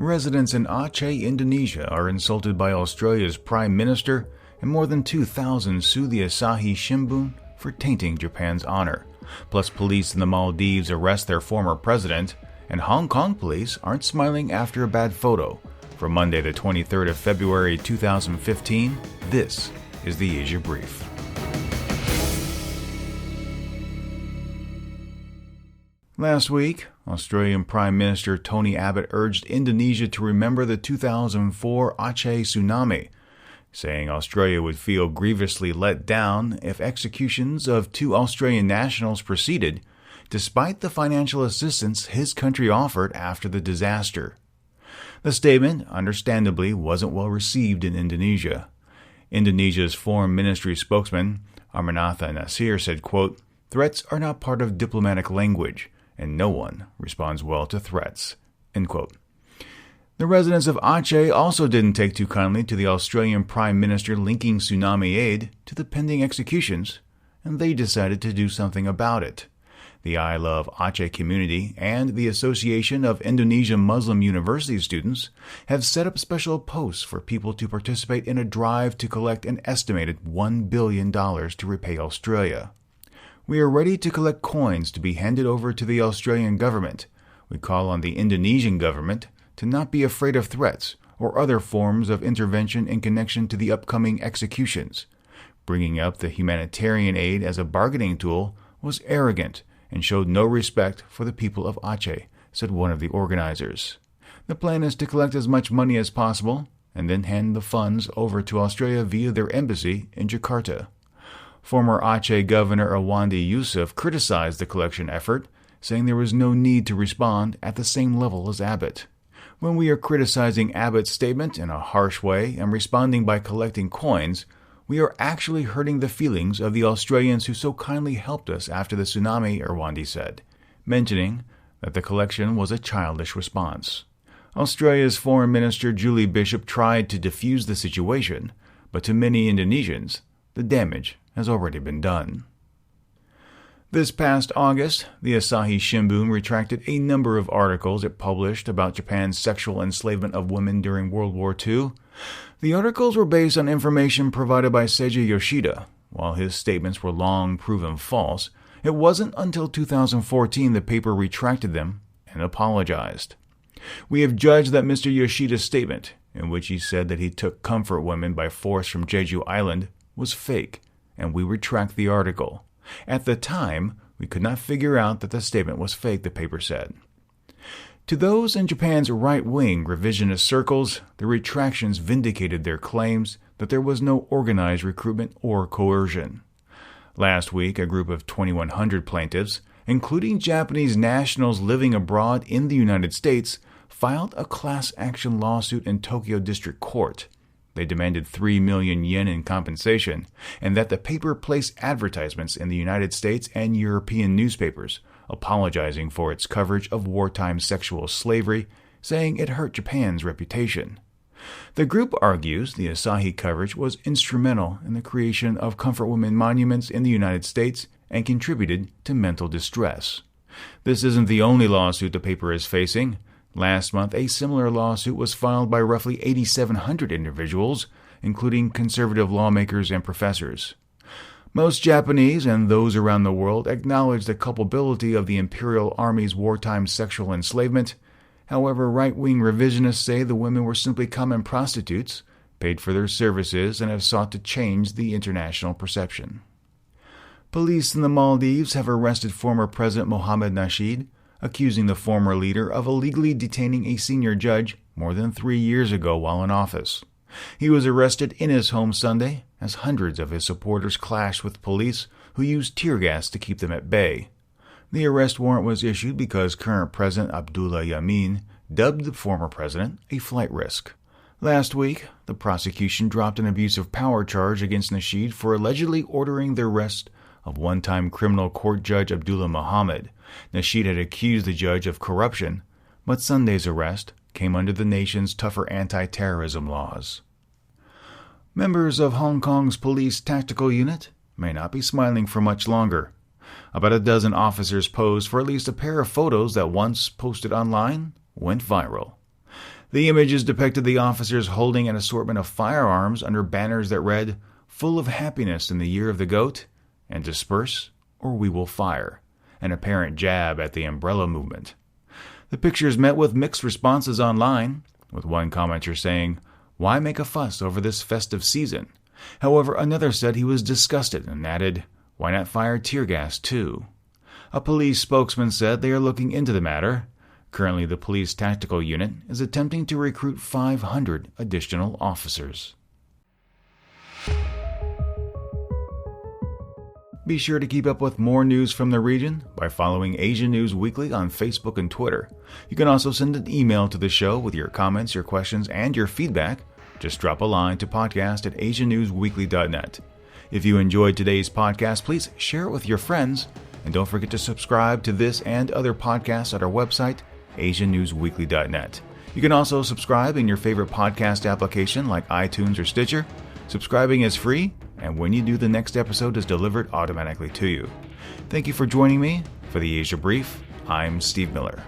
Residents in Aceh, Indonesia are insulted by Australia's Prime Minister, and more than 2,000 sue the Asahi Shimbun for tainting Japan's honor. Plus, police in the Maldives arrest their former president, and Hong Kong police aren't smiling after a bad photo. For Monday, the 23rd of February 2015, this is the Asia Brief. Last week, Australian Prime Minister Tony Abbott urged Indonesia to remember the 2004 Aceh tsunami, saying Australia would feel grievously let down if executions of 2 Australian nationals proceeded, despite the financial assistance his country offered after the disaster. The statement, understandably, wasn't well received in Indonesia. Indonesia's Foreign Ministry spokesman, Amarnatha Nasir, said, quote, "Threats are not part of diplomatic language, and no one responds well to threats," end quote. The residents of Aceh also didn't take too kindly to the Australian Prime Minister linking tsunami aid to the pending executions, and they decided to do something about it. The I Love Aceh community and the Association of Indonesian Muslim University Students have set up special posts for people to participate in a drive to collect an estimated $1 billion to repay Australia. "We are ready to collect coins to be handed over to the Australian government. We call on the Indonesian government to not be afraid of threats or other forms of intervention in connection to the upcoming executions. Bringing up the humanitarian aid as a bargaining tool was arrogant and showed no respect for the people of Aceh," said one of the organizers. "The plan is to collect as much money as possible and then hand the funds over to Australia via their embassy in Jakarta." Former Aceh Governor Awandi Yusuf criticized the collection effort, saying there was no need to respond at the same level as Abbott. "When we are criticizing Abbott's statement in a harsh way and responding by collecting coins, we are actually hurting the feelings of the Australians who so kindly helped us after the tsunami," Awandi said, mentioning that the collection was a childish response. Australia's Foreign Minister Julie Bishop tried to defuse the situation, but to many Indonesians, the damage has already been done. This past August, the Asahi Shimbun retracted a number of articles it published about Japan's sexual enslavement of women during World War II. The articles were based on information provided by Seiji Yoshida. While his statements were long proven false, it wasn't until 2014 the paper retracted them and apologized. "We have judged that Mr. Yoshida's statement, in which he said that he took comfort women by force from Jeju Island, was fake, and we retract the article. At the time, we could not figure out that the statement was fake," the paper said. To those in Japan's right-wing revisionist circles, the retractions vindicated their claims that there was no organized recruitment or coercion. Last week, a group of 2,100 plaintiffs, including Japanese nationals living abroad in the United States, filed a class action lawsuit in Tokyo District Court. They demanded 3 million yen in compensation, and that the paper place advertisements in the United States and European newspapers, apologizing for its coverage of wartime sexual slavery, saying it hurt Japan's reputation. The group argues the Asahi coverage was instrumental in the creation of comfort women monuments in the United States and contributed to mental distress. This isn't the only lawsuit the paper is facing. Last month, a similar lawsuit was filed by roughly 8,700 individuals, including conservative lawmakers and professors. Most Japanese and those around the world acknowledge the culpability of the Imperial Army's wartime sexual enslavement. However, right-wing revisionists say the women were simply common prostitutes, paid for their services, and have sought to change the international perception. Police in the Maldives have arrested former President Mohamed Nasheed, accusing the former leader of illegally detaining a senior judge more than 3 years ago while in office. He was arrested in his home Sunday as hundreds of his supporters clashed with police who used tear gas to keep them at bay. The arrest warrant was issued because current President Abdullah Yamin dubbed the former president a flight risk. Last week, the prosecution dropped an abuse of power charge against Nasheed for allegedly ordering the arrest of one-time criminal court judge Abdullah Muhammad. Nasheed had accused the judge of corruption, but Sunday's arrest came under the nation's tougher anti-terrorism laws. Members of Hong Kong's police tactical unit may not be smiling for much longer. About a dozen officers posed for at least a pair of photos that once posted online went viral. The images depicted the officers holding an assortment of firearms under banners that read, "Full of happiness in the year of the goat," and "Disperse or we will fire," an apparent jab at the umbrella movement. The pictures met with mixed responses online, with one commenter saying, "Why make a fuss over this festive season?" However, another said he was disgusted and added, "Why not fire tear gas too?" A police spokesman said they are looking into the matter. Currently, the police tactical unit is attempting to recruit 500 additional officers. Be sure to keep up with more news from the region by following Asia News Weekly on Facebook and Twitter. You can also send an email to the show with your comments, your questions, and your feedback. Just drop a line to podcast@asianewsweekly.net. If you enjoyed today's podcast, please share it with your friends. And don't forget to subscribe to this and other podcasts at our website, asianewsweekly.net. You can also subscribe in your favorite podcast application like iTunes or Stitcher. Subscribing is free, and when you do, the next episode is delivered automatically to you. Thank you for joining me. For the Asia Brief, I'm Steve Miller.